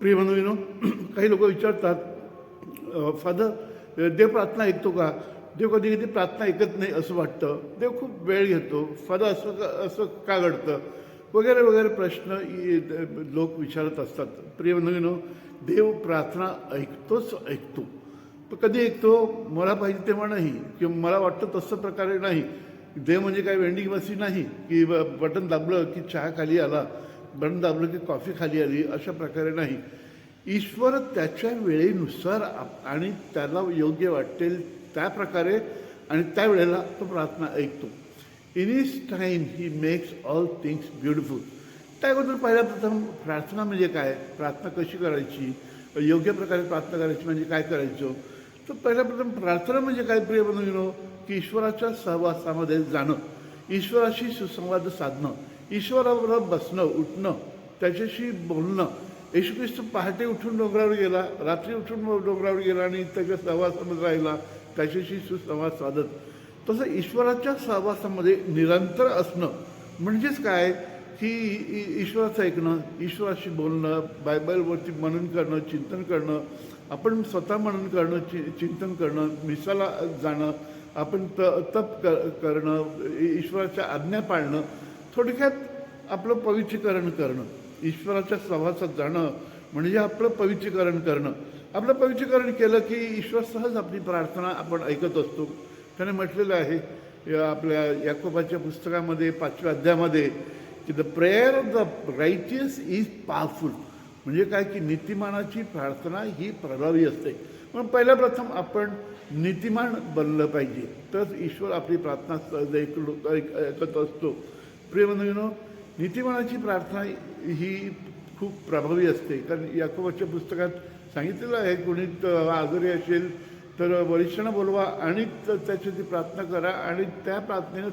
प्रिय बंधूंनो, काही लोक विचारतात, फादर देव प्रार्थना ऐकतो का? देव कधी कधी प्रार्थना ऐकत नाही असं वाटतं, देव खूप वेळ घेतो, फादर असं का घडतं वगैरे वगैरे प्रश्न लोक विचारत असतात. प्रिय बंधूंनो, देव प्रार्थना ऐकतोच ऐकतो. पण कधी ऐकतो मला पाहिजे तेव्हा नाही, किंवा मला वाटतं तसं प्रकारे नाही. देव म्हणजे काय वेंडिंग मशीन नाही की बटन दाबलं की चहा खाली आला, बटन दाबलं की कॉफी खाली आली, अशा प्रकारे नाही. ईश्वर त्याच्या वेळेनुसार आणि त्याला योग्य वाटेल त्या प्रकारे आणि त्या वेळेला तो प्रार्थना ऐकतो. In his time he makes all things beautiful. त्या अगोदर पहिल्या प्रथम प्रार्थना म्हणजे काय, प्रार्थना कशी करायची, योग्य प्रकारे प्रार्थना करायची म्हणजे काय करायचं. तर पहिल्या प्रथम प्रार्थना म्हणजे काय प्रिय बंधूंनो, की ईश्वराच्या सहवासामध्ये जाणं, ईश्वराशी सुसंवाद साधणं, ईश्वराबरोबर बसणं उठणं, त्याच्याशी बोलणं. येशू ख्रिस्त पहाटे उठून डोंगरावर गेला, रात्री उठून डोंगरावर गेला आणि त्याच्या सहवासामध्ये राहिला, त्याच्याशी सुसंवाद साधत. तसं ईश्वराच्या सहवासामध्ये निरंतर असणं म्हणजेच काय, की ईश्वराचं ऐकणं, ईश्वराशी बोलणं, बायबलवरती मनन करणं, चिंतन करणं, आपण स्वतः मनन करणं, चिंतन करणं, मिसाला जाणं, आपण तप करणं, ईश्वराच्या आज्ञा पाळणं, थोडक्यात आपलं पवित्रीकरण करणं. ईश्वराच्या सहवासात जाणं म्हणजे आपलं पवित्रीकरण करणं. आपलं पवित्रीकरण केलं की ईश्वर सहज आपली प्रार्थना आपण ऐकत असतो. त्याने म्हटलेलं आहे आपल्या याकोबाच्या पुस्तकामध्ये 5व्या अध्यायामध्ये की the prayer of the righteous is powerful. म्हणजे काय, की नीतिमानाची प्रार्थना ही प्रभावी असते. पण पहिल्या प्रथम आपण नीतिमान बनलं पाहिजे, तर ईश्वर आपली प्रार्थना ऐकत असतो. प्रिय बंधूंनो, नीतिमानाची प्रार्थना ही खूप प्रभावी असते. कारण याकोबाच्या पुस्तकात सांगितलेलं आहे, कोणी आजारी असेल तर वरिष्ठांना बोलवा आणि त्याची ती प्रार्थना करा आणि त्या प्रार्थनेनं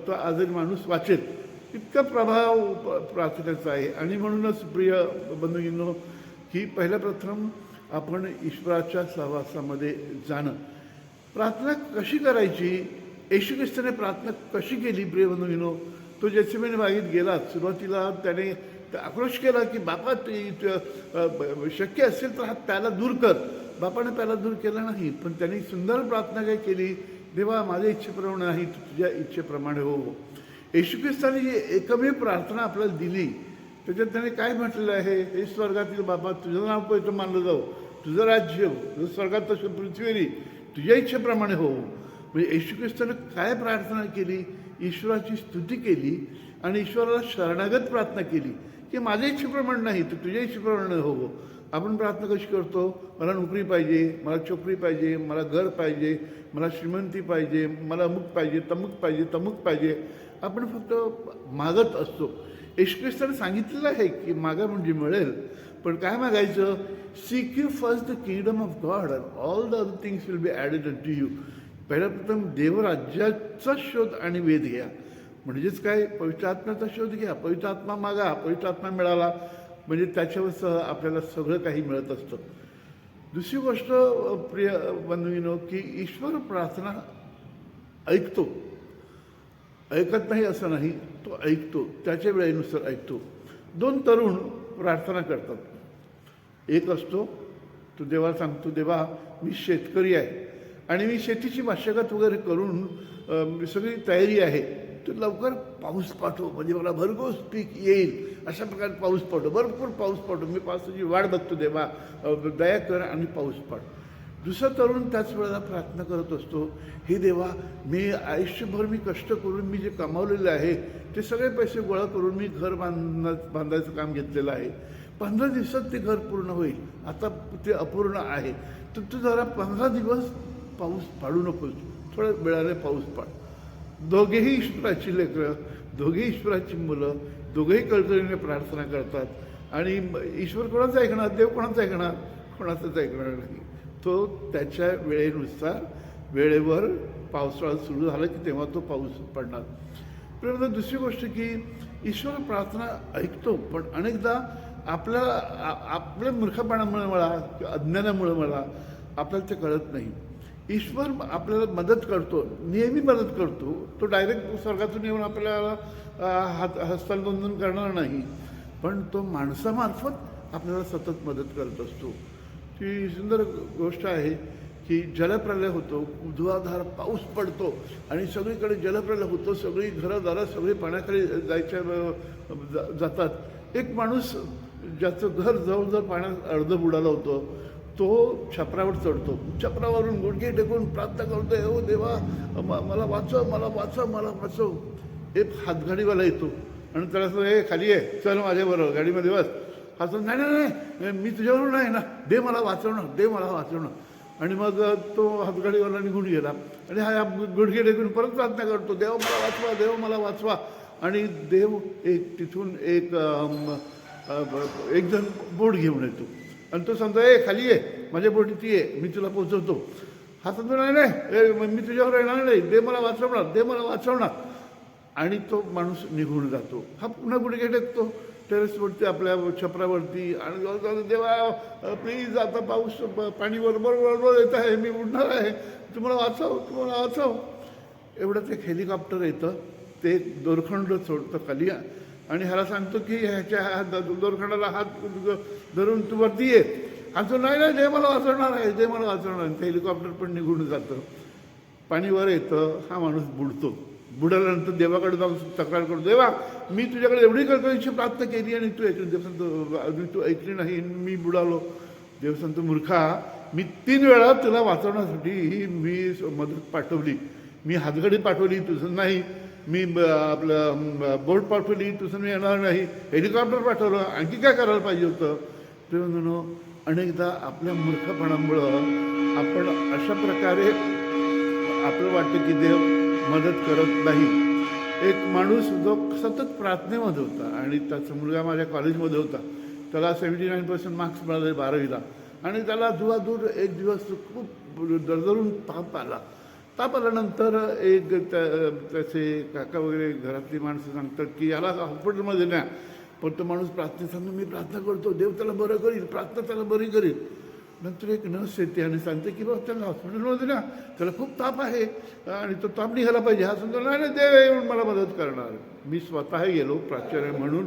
तो आजारी माणूस वाचेल. इतका प्रभाव प्रार्थनेचा आहे. आणि म्हणूनच प्रिय बंधूंनो, की पहिल्या प्रथम आपण ईश्वराच्या सहवासामध्ये जाणं. प्रार्थना कशी करायची, येशू ख्रिस्ताने प्रार्थना कशी केली प्रिय बंधूंनो. तो जेसेमेने बागेत गेला, सुरुवातीला त्याने आक्रोश केला की बापा ते शक्य असेल तर हा प्याला दूर कर. बापाने प्याला दूर केला नाही, पण त्यांनी सुंदर प्रार्थना काय केली, देवा माझ्या इच्छेप्रमाणे नाही, तुझ्या इच्छेप्रमाणे हो. येशू ख्रिस्ताने जी एकमेव प्रार्थना आपल्याला दिली, त्याच्यात त्याने काय म्हटलेलं आहे, हे स्वर्गातील बाबा तुझं नाव पवित्र मानलं जाऊ, तुझं राज्य हो, तुझं स्वर्गात तसं पृथ्वीवरी तुझ्या इच्छेप्रमाणे हो. म्हणजे येशू ख्रिस्ताने काय प्रार्थना केली, ईश्वराची स्तुती केली आणि ईश्वराला शरणागत प्रार्थना केली की माझ्या इच्छेप्रमाणे नाही तर तुझ्या इच्छेप्रमाणे हो. आपण प्रार्थना कशी करतो, मला नोकरी पाहिजे, मला चोकरी पाहिजे, मला घर पाहिजे, मला श्रीमंती पाहिजे, मला अमुक पाहिजे, तमुक पाहिजे. आपण फक्त मागत असतो. येशू ख्रिस्ताने सांगितलेलं आहे की मागा म्हणजे मिळेल. पण काय मागायचं, seek you first the kingdom of God and all the other things will be added to you. पहिल्या प्रथम देवराज्याचा शोध आणि वेध घ्या. म्हणजेच काय, पवित्र आत्म्याचा शोध घ्या, पवित्र आत्मा मागा, पवित्र आत्मा मिळाला म्हणजे त्याच्यावर आपल्याला सगळं काही मिळत असतं. दुसरी गोष्ट प्रिय बंधूंनो, की ईश्वर प्रार्थना ऐकतो, ऐकत नाही असं नाही, तो ऐकतो, त्याच्या वेळेनुसार ऐकतो. 2 तरुण प्रार्थना करतात. एक असतो तो देवाला सांगतो, देवा मी शेतकरी आहे आणि मी शेतीची मशागत वगैरे करून सगळी तयारी आहे, तर लवकर पाऊस पाठव म्हणजे मला भरघोस पीक येईल, अशा प्रकारे पाऊस पाठव, भरपूर पाऊस पाठव, मी पावसाची वाट बघतो, देवा दया कर आणि पाऊस पाठ. दुसरा तरुण त्याच वेळेला प्रार्थना करत असतो, हे देवा मी आयुष्यभर मी कष्ट करून मी जे कमावलेलं आहे ते सगळे पैसे गोळा करून मी घर बांधायचं काम घेतलेलं आहे, 15 दिवसात ते घर पूर्ण होईल, आता ते अपूर्ण आहे, तर तू जरा 15 दिवस पाऊस पाडू नकोस, थोड्या वेळाने पाऊस पाड. दोघेही ईश्वराची लेकरं, दोघेही ईश्वराची मुलं, दोघेही कळकळीने प्रार्थना करतात आणि ईश्वर कोणाचं ऐकणार, देव कोणाचं ऐकणार, कोणाचंच ऐकणार नाही. तो त्याच्या वेळेनुसार वेळेवर पावसाळा सुरू झाला की तेव्हा तो पाऊस पडणार. परंतु दुसरी गोष्ट की ईश्वर प्रार्थना ऐकतो, पण अनेकदा आपल्या मूर्खपणामुळे म्हणा किंवा अज्ञानामुळे म्हणा आपल्याला ते कळत नाही. ईश्वर आपल्याला मदत करतो, नेहमी मदत करतो. तो डायरेक्ट स्वर्गातून येऊन आपल्याला हस्तांदोलन करणार नाही, पण तो माणसामार्फत आपल्याला सतत मदत करत असतो. ती सुंदर गोष्ट आहे की जलप्रलय होतो, धुवाधार पाऊस पडतो आणि सगळीकडे जलप्रलय होतो, सगळी घरंदारं सगळी पाण्याखाली जातात. एक माणूस ज्याचं घर जवळजवळ पाण्यात अर्धं बुडालं होतं, तो छपरावर चढतो, छपरावरून गुडघे टेकून प्रार्थना करतोय, हो देवा मला वाचव, मला वाचव, मला वाचव. एक हातगाडीवाला येतो आणि त्याला असं, हे खाली आहे, चल माझ्याबरोबर गाडीमध्ये बस. हा तो, नाही नाही नाही, मी तुझ्याबरोबर नाही ना, दे मला वाचवणं, दे मला वाचवणं. आणि मग तो हातगाडीवाला निघून गेला आणि हा गुडघे टेकून परत प्रार्थना करतो, देव मला वाचवा, देव मला वाचवा. आणि देव तिथून एक जण बोट घेऊन येतो आणि तो सांगतो, ए खाली आहे, माझ्या बोटी ती आहे, मी तुला पोचवतो. हा सांगतो, नाही नाही, मी तुझ्यावर येणार नाही, दे मला वाचवणार, दे मला वाचवणार. आणि तो माणूस निघून जातो. हा पुन्हा गुडघे टेकतो टेरेसवरती आपल्या छपरावरती आणि देवा प्लीज आता पाऊस पाणी बरोबर येत आहे, मी उडणार आहे, तुम्हाला वाचव, तुम्हाला वाचव. एवढंच एक हेलिकॉप्टर येतं, ते दोरखंड सोडतं खाली आणि ह्याला सांगतो की ह्याच्या दोरखंडाला हात धरून तू वरती ये. हा तो, नाही नाही, दे मला वाचवणार आहे, दे मला वाचवणार आहे. ते हेलिकॉप्टर पण निघून जातं, पाणी वर येतं, हा माणूस बुडतो. बुडाल्यानंतर देवाकडे जाऊन तक्रार करतो, देवा मी तुझ्याकडे एवढी कळकळीची प्रार्थना केली आणि तू ऐकली. देव सांगतो, अजून तू ऐकली नाही, मी बुडालो. देव सांगतो, मूर्खा, मी 3 वेळा तुला वाचवण्यासाठी मी मदत पाठवली, मी हातगाडी पाठवली, तुझं नाही, मी आपलं बोट पाठवली, तुझं मी येणार नाही, हेलिकॉप्टर पाठवलं, आणखी काय करायला पाहिजे होतं. तेव्हा अनेकदा आपल्या मूर्खपणामुळं आपण अशा प्रकारे आपलं वाटतं की देव मदत करत नाही. एक माणूस जो सतत प्रार्थनेमध्ये होता आणि त्याचा मुलगा माझ्या कॉलेजमध्ये होता, त्याला 79% मार्क्स मिळाले 12वीला आणि त्याला धुवाधूर एक दिवस खूप दरदरून ताप आला. ताप आल्यानंतर एक त्याचे काका वगैरे घरातली माणसं सांगतात की याला हॉस्पिटलमध्ये न्या. पण तो माणूस प्रार्थना सांगतो, मी प्रार्थना करतो, देव त्याला बरं करील, प्रार्थना त्याला बरी करील. नंतर एक नर्स येते आणि सांगते की बाबा त्याला हॉस्पिटलमध्ये ना, त्याला खूप ताप आहे आणि तो ताप निघाला पाहिजे. हा समजा, नाही नाही, देव येऊन मला मदत करणार. मी स्वतः गेलो प्राचार्य म्हणून,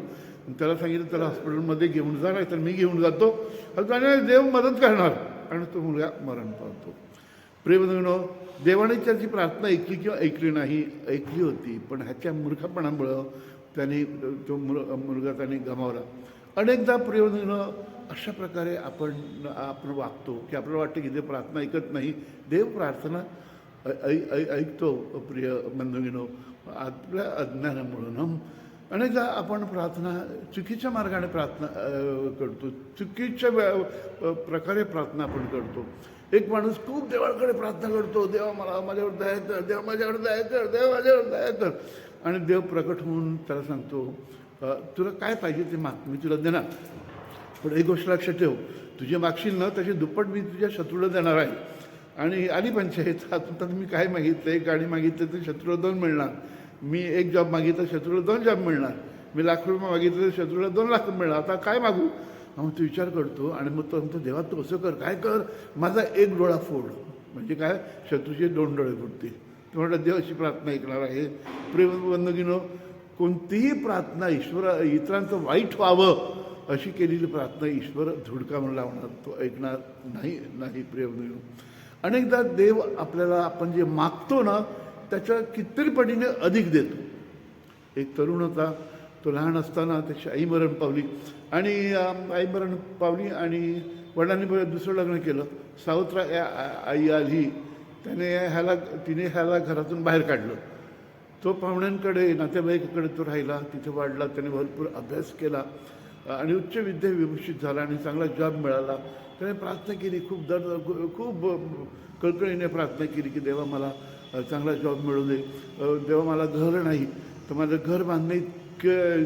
त्याला सांगितलं त्याला हॉस्पिटलमध्ये घेऊन जा, नाही तर मी घेऊन जातो, आणि देव मदत करणार. आणि तो मुलगा मरण पावतो. प्रेमधनो, देवाने त्याची प्रार्थना ऐकली किंवा ऐकली नाही, ऐकली होती, पण ह्याच्या मूर्खपणामुळं त्याने तो मुलगा त्याने गमावला. अनेकदा प्रेमधनो अशा प्रकारे आपण वागतो की आपल्याला वाटतं की देव प्रार्थना ऐकत नाही. देव प्रार्थना ऐकतो. प्रिय बंधूंनो, आपल्या अज्ञानामुळं अनेकदा आपण प्रार्थना चुकीच्या मार्गाने प्रार्थना करतो, चुकीच्या प्रकारे प्रार्थना आपण करतो. एक माणूस खूप देवाकडे प्रार्थना करतो, देवा मला माझ्यावर दया कर, देवा माझ्यावर दया कर, देवा माझ्यावर दया कर. आणि देव प्रकट होऊन त्याला सांगतो, तुला काय पाहिजे ते माग, मी तुला देणार. पण एक गोष्ट लक्षात ठेव, तुझे मागशील ना त्याची दुप्पट मी तुझ्या शत्रूला देणार आहे. आणि आली पंचायत, आता मी काय मागितलं, एक गाडी मागितलं तर शत्रूला 2 मिळणार, मी एक जॉब मागितलं शत्रूला 2 जॉब मिळणार, मी लाख रुपये मागितले तर शत्रूला 2 लाख मिळणार. आता काय मागू? मग तो विचार करतो आणि मग तो म्हणतो, देवा तू असं कर, काय कर, माझा 1 डोळा फोड. म्हणजे काय, शत्रूचे 2 डोळे फुटतील. तो म्हणतात देव अशी प्रार्थना ऐकणार आहे. प्रेमबंधूंनो, कोणतीही प्रार्थना इतरांचं वाईट व्हावं अशी केलेली प्रार्थना ईश्वर धुडकावून लावणार, तो ऐकणार नाही. प्रेमबंधूंनो, अनेकदा देव आपल्याला आपण जे मागतो ना त्याच्या कितीतरी पटीने अधिक देतो. एक तरुण होता, तो लहान असताना त्याची आई मरण पावली आणि वडिलांनी दुसरं लग्न केलं. सावत्र आई आली, तिने ह्याला घरातून बाहेर काढलं. तो पाहुण्यांकडे नातेवाईकाकडे तो राहिला, तिथे वाढला, त्याने भरपूर अभ्यास केला आणि उच्च विद्या विभूषित झाला आणि चांगला जॉब मिळाला. त्याने प्रार्थना केली, खूप कळकळीने प्रार्थना केली की देवा मला चांगला जॉब मिळू दे, देवा मला घर नाही तर माझं घर बांधणे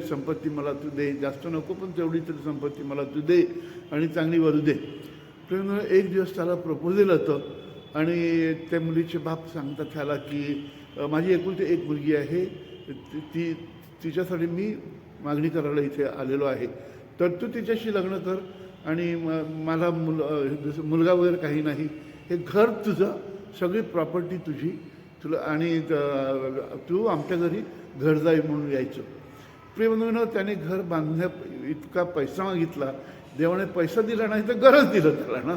संपत्ती मला तू दे, जास्त नको पण तेवढी तरी संपत्ती मला तू दे आणि चांगली वधू दे. पण एक दिवस त्याला प्रपोजल होतं आणि त्या मुलीचे बाप सांगतात त्याला की माझी एकुलती एक मुलगी आहे, तिच्यासाठी मी मागणी करायला इथे आलेलो आहे, तर तू तिच्याशी लग्न कर आणि मला मुलगा वगैरे काही नाही, हे घर तुझं, सगळी प्रॉपर्टी तुझी, तुला आणि तू आमच्या घरी घरजाई म्हणून यायचं. प्रेमबंधूंनो, त्याने घर बांधण्या इतका पैसा मागितला, देवाने पैसा दिला नाही तर गरज दिलं त्याला ना.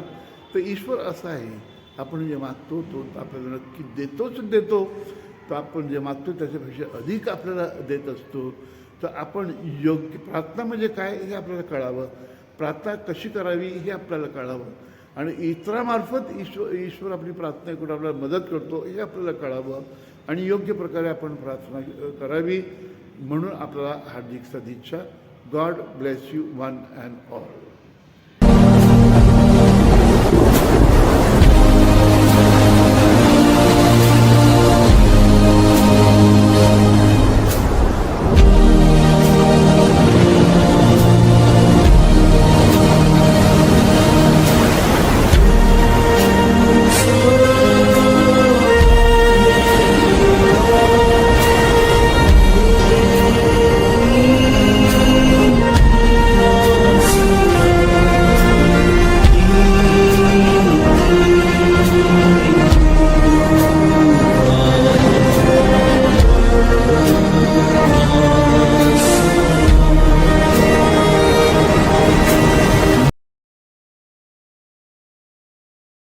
तर ईश्वर असा आहे, आपण जे मागतो तो आपल्याला नक्की देतोच देतो. तर आपण जे मागतो त्याच्यापेक्षा अधिक आपल्याला देत असतो. तर आपण योग्य प्रार्थना म्हणजे काय हे आपल्याला कळावं, प्रार्थना कशी करावी हे आपल्याला कळावं, आणि इतरामार्फत ईश्वर आपली प्रार्थना करून आपल्याला मदत करतो हे आपल्याला कळावं, आणि योग्य प्रकारे आपण प्रार्थना करावी. म्हणून आपल्याला हार्दिक सदिच्छा. God bless you one and all.